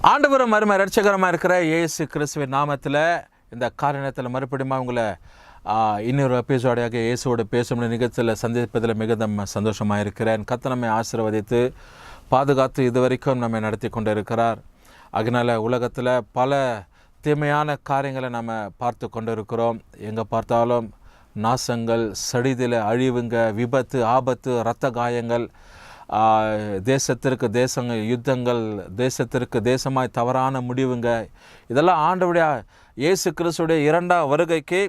ஆண்டவரும் அருமை இரட்சகரமாக இருக்கிற இயேசு கிறிஸ்துவின் நாமத்தில் இந்த காரணத்தில் மறுபடியும் உங்களை இன்னொரு எபிசோடையாக இயேசுவோடு பேசும் நிகழ்ச்சியில் சந்திப்பதில் மிகுந்த சந்தோஷமாக இருக்கிறேன். கர்த்தர் நம்மை ஆசீர்வதித்து பாதுகாத்து இதுவரைக்கும் நம்மை நடத்தி கொண்டு இருக்கிறார். அதனால் உலகத்தில் பல தீமையான காரியங்களை நம்ம பார்த்து கொண்டு இருக்கிறோம். எங்கே பார்த்தாலும் நாசங்கள், சடிதில் அழிவுங்க, விபத்து, ஆபத்து, இரத்த காயங்கள், தேசத்திற்கு தேசங்கள், யுத்தங்கள், தேசத்திற்கு தேசமாய் தவறான முடிவுங்க, இதெல்லாம் ஆண்டவருடைய இயேசு கிறிஸ்துடைய இரண்டாம் வருகைக்கு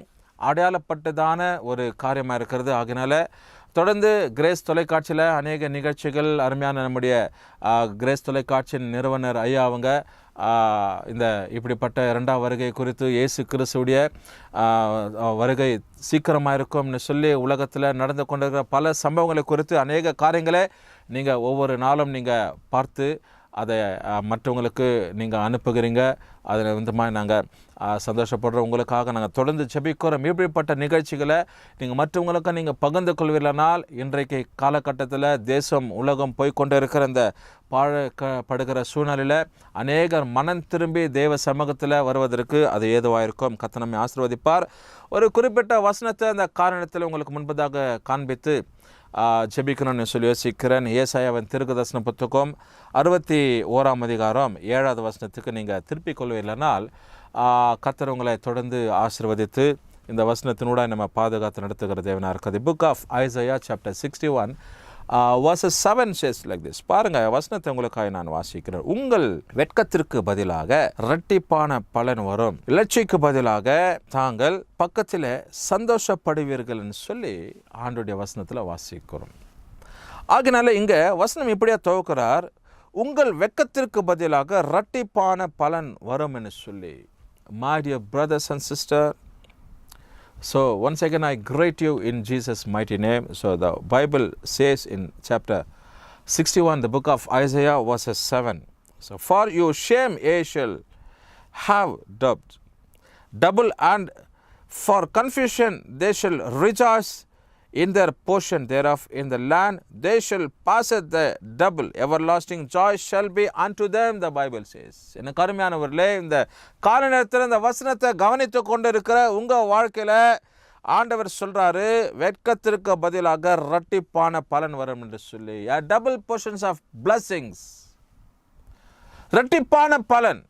அடையாளப்பட்டதான ஒரு காரியமாக இருக்கிறது. ஆகினால தொடர்ந்து கிரேஸ் தொலைக்காட்சியில் அநேக நிகழ்ச்சிகள், அருமையான நம்முடைய கிரேஸ் தொலைக்காட்சியின் நிறுவனர் ஐயா அவங்க இந்த இப்படிப்பட்ட இரண்டாம் வருகை குறித்து, இயேசு கிறிஸ்துடைய வருகை சீக்கிரமாக இருக்கும்னு சொல்லி உலகத்தில் நடந்து கொண்டிருக்கிற பல சம்பவங்களை குறித்து அநேக காரியங்களை நீங்கள் ஒவ்வொரு நாளும் நீங்கள் பார்த்து அதை மற்றவங்களுக்கு நீங்கள் அனுப்புகிறீங்க. அதில் மாதிரி நாங்கள் சந்தோஷப்படுறோம். உங்களுக்காக நாங்கள் தொடர்ந்து ஜெபிக்கிறோம். இப்படிப்பட்ட நிகழ்ச்சிகளை நீங்கள் மற்றவங்களுக்கு நீங்கள் பகிர்ந்து கொள்வீர்களானால் இன்றைக்கு காலகட்டத்தில் தேசம், உலகம் போய்கொண்டு இருக்கிற இந்த பாழப்படுகிற சூழ்நிலையில் அநேகர் மனம் திரும்பி தேவ சமூகத்தில் வருவதற்கு அது ஏதுவாக இருக்கும். கர்த்தர் நம்மை ஆசீர்வதிப்பார். ஒரு குறிப்பிட்ட வசனத்தை அந்த காரணத்தில் உங்களுக்கு முன்பதாக காண்பித்து ஜெபிக்கணும்னு சொல்லி யோசிக்கிறேன். ஏசாயாவின் தீர்க்கதரிசன புத்தகம் 61ஆம் அதிகாரம் 7வது வசனத்துக்கு நீங்கள் திருப்பிக் கொள்வீர்களானால் கர்த்தர் உங்களை தொடர்ந்து ஆசீர்வதித்து இந்த வசனத்தினூட நம்ம பாதுகாத்து நடத்துகிற தேவனாக இருக்குது. Book of Isaiah chapter 61 verses 7 says like this. பாருங்க, வசனத்தை உங்களுக்காக நான் வாசிக்கிறேன். உங்கள் வெட்கத்திற்கு பதிலாக இரட்டிப்பான பலன் வரும், இலட்சிக்கு பதிலாக தாங்கள் பக்கத்தில் சந்தோஷப்படுவீர்கள் சொல்லி ஆண்டுடைய வசனத்தில் வாசிக்கிறோம். ஆகினால இங்க வசனம் இப்படியா துவக்கிறார், உங்கள் வெட்கத்திற்கு பதிலாக இரட்டிப்பான பலன் வரும் என்று சொல்லி. My dear brothers and sisters, so once again I greet you in Jesus' mighty name. So the Bible says in chapter 61, the book of Isaiah, verses 7. So for your shame ye shall have double, and for confusion they shall rejoice in their portion thereof. In the land they shall pass the double, everlasting joy shall be unto them, the Bible says. என்ன கருமையானவர்களே, இந்த கால நேரத்தில் இந்த வசனத்தை கவனித்து கொண்டு இருக்கிற உங்கள் வாழ்க்கையில் ஆண்டவர் சொல்கிறாரு, வெட்கத்திற்கு பதிலாக இரட்டிப்பான பலன் வரும் என்று சொல்லி. டபுள் போர்ஷன்ஸ் ஆஃப் பிளஸிங்ஸ், இரட்டிப்பான பலன்.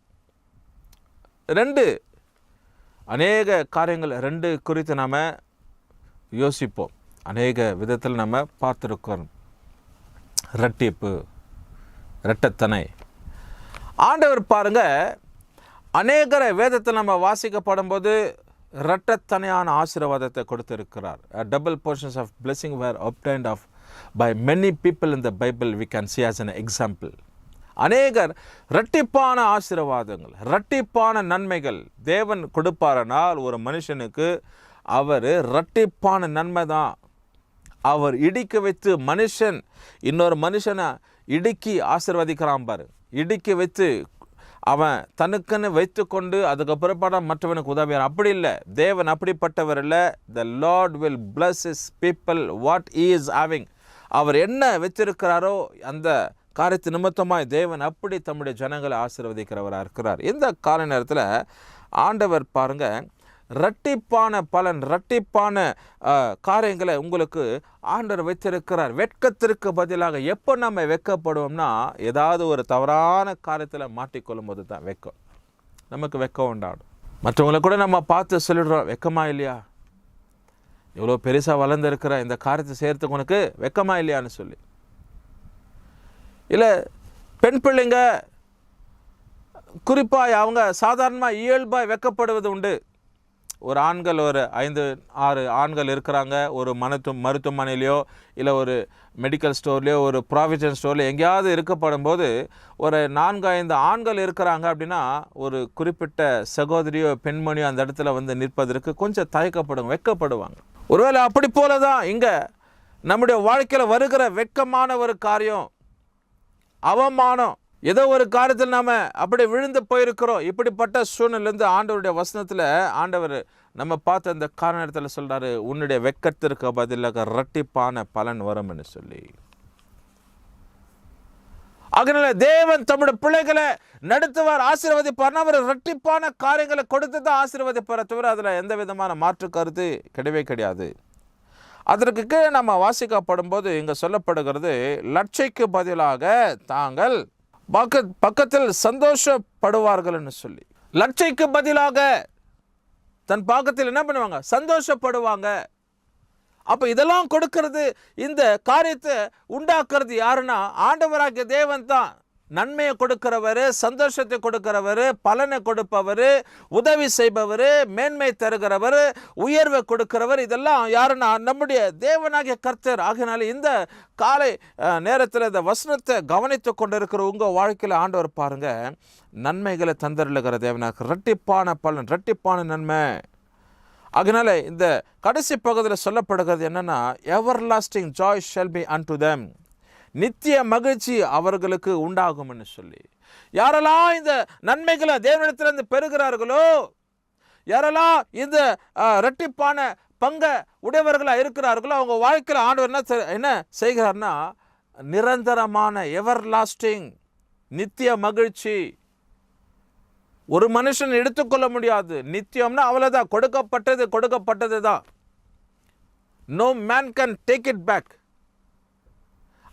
ரெண்டு அநேக காரியங்கள் ரெண்டு குறித்து நாம் யோசிப்போம். அநேக விதத்தில் நம்ம பார்த்துருக்கோம். இரட்டிப்பு, இரட்டத்தனை. ஆண்டவர் பாருங்க, அநேகர வேதத்தில் நம்ம வாசிக்கப்படும் போது இரட்டத்தனையான ஆசீர்வாதத்தை கொடுத்திருக்கிறார். Double portions of blessing were obtained of by many people in the Bible, we can see as an example. அநேகர் இரட்டிப்பான ஆசீர்வாதங்கள், இரட்டிப்பான நன்மைகள் தேவன் கொடுப்பாரனால் ஒரு மனுஷனுக்கு அவர் இரட்டிப்பான நன்மை தான். அவர் இடிக்க வைத்து மனுஷன் இன்னொரு மனுஷனை இடுக்கி ஆசீர்வதிக்கிறான் பாரு. இடுக்கி வைத்து அவன் தனக்குன்னு வைத்து கொண்டு அதுக்கப்புறப்பட மற்றவனுக்கு உதவியார். அப்படி இல்லை, தேவன் அப்படிப்பட்டவர் இல்லை. The Lord will bless his people what he is having. அவர் என்ன வச்சிருக்கிறாரோ அந்த காரியத்து நிமித்தமாய் தேவன் அப்படி தம்முடைய ஜனங்களை ஆசீர்வதிக்கிறவராக இருக்கிறார். இந்த கால நேரத்தில் ஆண்டவர் பாருங்க, இரட்டிப்பான பலன், இரட்டிப்பான காரியங்களை உங்களுக்கு ஆண்டவர் வைத்திருக்கிறார். வெட்கத்திற்கு பதிலாக. எப்போ நம்ம வெட்கப்படுவோம்னா, ஏதாவது ஒரு தவறான காரியத்தில் மாட்டிக்கொள்ளும் போது தான் வெட்கம், நமக்கு வெட்கம் உண்டாடும். மற்றவங்களை கூட நம்ம பார்த்து சொல்லிடுறோம், வெட்கமா இல்லையா, இவ்வளோ பெருசாக வளர்ந்துருக்கிற இந்த காரியத்தை செய்கிறதுக்கு உனக்கு வெட்கமா இல்லையான்னு சொல்லி. இல்லை, பெண் பிள்ளைங்க குறிப்பாக அவங்க சாதாரணமாக இயல்பாக வெட்கப்படுவது உண்டு. ஒரு ஆண்கள், ஒரு 5-6 ஆண்கள் இருக்கிறாங்க ஒரு மருத்துவமனையிலையோ இல்லை ஒரு மெடிக்கல் ஸ்டோர்லேயோ ஒரு ப்ராவிஷன் ஸ்டோர்லையோ எங்கேயாவது இருக்கப்படும் போது ஒரு 4-5 ஆண்கள் இருக்கிறாங்க அப்படின்னா ஒரு குறிப்பிட்ட சகோதரியோ பெண்மணியோ அந்த இடத்துல வந்து நிற்பதற்கு கொஞ்சம் தயக்கப்படுவாங்க, வெட்கப்படுவாங்க. ஒருவேளை அப்படி போல தான் இங்கே நம்முடைய வாழ்க்கையில் வருகிற வெட்கமான ஒரு காரியம், அவமானம், ஏதோ ஒரு காரியத்தில் நாம் அப்படி விழுந்து போயிருக்கிறோம். இப்படிப்பட்ட சூழ்நிலேருந்து ஆண்டவருடைய வசனத்தில் ஆண்டவர் நம்ம பார்த்த அந்த காரணத்தில் சொல்கிறாரு, உன்னுடைய வெட்கத்திற்கு பதிலாக இரட்டிப்பான பலன் வரும்னு சொல்லி. அதனால தேவன் தம்முடைய பிள்ளைகளை நடத்துவார், ஆசீர்வதிப்பார். அவர் இரட்டிப்பான காரியங்களை கொடுத்து தான் ஆசீர்வதிப்பார், தவிர அதில் எந்த விதமான மாற்று கருத்து கிடையவே கிடையாது. அதற்கு கீழே நம்ம வாசிக்கப்படும் போது இங்கே சொல்லப்படுகிறது, லட்சைக்கு பதிலாக தாங்கள் பக்கத்தில் சந்தோஷப்படுவார்கள்னு சொல்லி. லட்சைக்கு பதிலாக தன் பாக்கத்தில் என்ன பண்ணுவாங்க? சந்தோஷப்படுவாங்க. அப்போ இதெல்லாம் கொடுக்கறது, இந்த காரியத்தை உண்டாக்குறது யாருன்னா ஆண்டவராகிய தேவன் தான். நன்மையை கொடுக்கிறவர், சந்தோஷத்தை கொடுக்கிறவர், பலனை கொடுப்பவர், உதவி செய்பவர், மேன்மை தருகிறவர், உயர்வை கொடுக்கிறவர், இதெல்லாம் யாருன்னா நம்முடைய தேவனாகிய கர்த்தர். ஆகினால இந்த காலை நேரத்தில் இந்த வசனத்தை கவனித்து கொண்டிருக்கிற உங்கள் வாழ்க்கையில் ஆண்டவர் பாருங்க, நன்மைகளை தந்தருளுகிற தேவனாக, இரட்டிப்பான பலன், இரட்டிப்பான நன்மை. அதனால இந்த கடைசி பகுதியில் சொல்லப்படுகிறது என்னன்னா, எவர் lasting Joy shell B and them, நித்திய மகிழ்ச்சி அவர்களுக்கு உண்டாகும்னு சொல்லி. யாரெல்லாம் இந்த நன்மைகளை தேவனிடத்திலிருந்து பெறுகிறார்களோ, யாரெல்லாம் இந்த இரட்டிப்பான பங்க உடையவர்களாக இருக்கிறார்களோ, அவங்க வாழ்க்கையில் ஆண்டவர் என்ன செய்கிறார்னா, நிரந்தரமான எவர் லாஸ்டிங் நித்திய மகிழ்ச்சி. ஒரு மனுஷன் எடுத்துக்கொள்ள முடியாது. நித்தியம்னா அவ்வளோதான், கொடுக்கப்பட்டது தான். No man can take it back.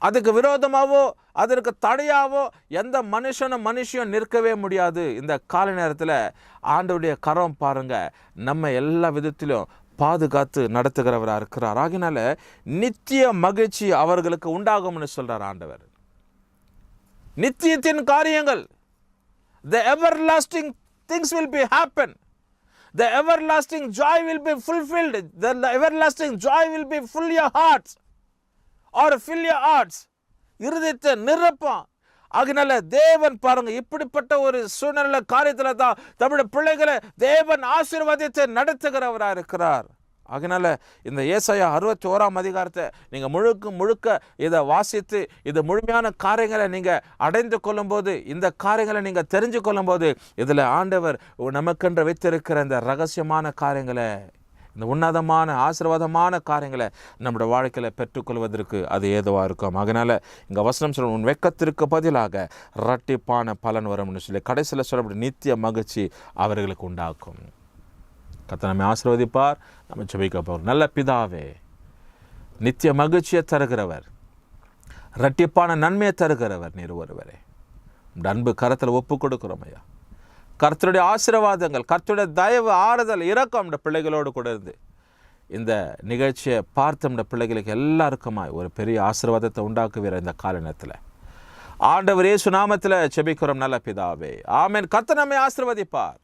அதுக்கு விரோதமாவோ அதற்கு தடையாவோ எந்த மனுஷியும் நிற்கவே முடியாது. இந்த கால நேரத்தில் ஆண்டவருடைய கரம் பாருங்க, நம்ம எல்லா விதத்திலும் பாதுகாத்து நடத்துகிறவராக இருக்கிறார். ஆகினால நித்திய மகிழ்ச்சி அவர்களுக்கு உண்டாகும்னு சொல்றார் ஆண்டவர். நித்தியத்தின் காரியங்கள், the everlasting things will be happen. The everlasting joy will be fulfilled. The everlasting joy will be fill your hearts or fill your hearts. இருதயத்தை நிரப்பான். ஆகினால தேவன் பாருங்க, இப்படிப்பட்ட ஒரு சூழ்நிலை காரியத்தில் தான் தம்முடைய பிள்ளைகளை தேவன் ஆசீர்வாதத்தை நடத்துகிறவராக இருக்கிறார். ஆகினால இந்த ஏசாயா 61ஆம் அதிகாரத்தை நீங்கள் முழுக்க இதை வாசித்து இது முழுமையான காரியங்களை நீங்கள் அடைந்து கொள்ளும்போது, இந்த காரியங்களை நீங்கள் தெரிஞ்சு கொள்ளும்போது, இதில் ஆண்டவர் நமக்கென்று வைத்திருக்கிற இந்த ரகசியமான காரியங்களை, இந்த உன்னதமான ஆசீர்வாதமான காரியங்களை நம்முடைய வாழ்க்கையில் பெற்றுக்கொள்வதற்கு அது ஏதுவாக இருக்கும். அதனால் இங்கே வசனம் சொல்ல, உன் வெட்கத்திற்கு பதிலாக இரட்டிப்பான பலன் வரும்னு சொல்லி கடைசியில் சொல்லப்படும் நித்திய மகிழ்ச்சி அவர்களுக்கு உண்டாக்கும். கர்த்தர் நம்மை ஆசீர்வதிப்பார். நம்ம ஜெபிக்க போகிறோம். நல்ல பிதாவே, நித்திய மகிழ்ச்சியை தருகிறவர், இரட்டிப்பான நன்மையை தருகிறவர் நீர் ஒருவரே. அன்பு கரத்தில் ஒப்பு கொடுக்கிறோம் ஐயா. கர்த்தருடைய ஆசீர்வாதங்கள், கர்த்தருடைய தயவு, ஆறுதல், இரக்கம் இந்த பிள்ளைகளோடு கூட இருந்து இந்த நிகழ்ச்சியை பார்த்த இந்த பிள்ளைகளுக்கு எல்லாருக்குமாய் ஒரு பெரிய ஆசீர்வாதத்தை உண்டாக்குவீர். இந்த கால நேரத்தில் ஆண்டவர் இயேசு நாமத்தில் ஜெபிக்கிறோம் நல்ல பிதாவே, ஆமென். கர்த்தர் நம்மை ஆசீர்வதிப்பார்.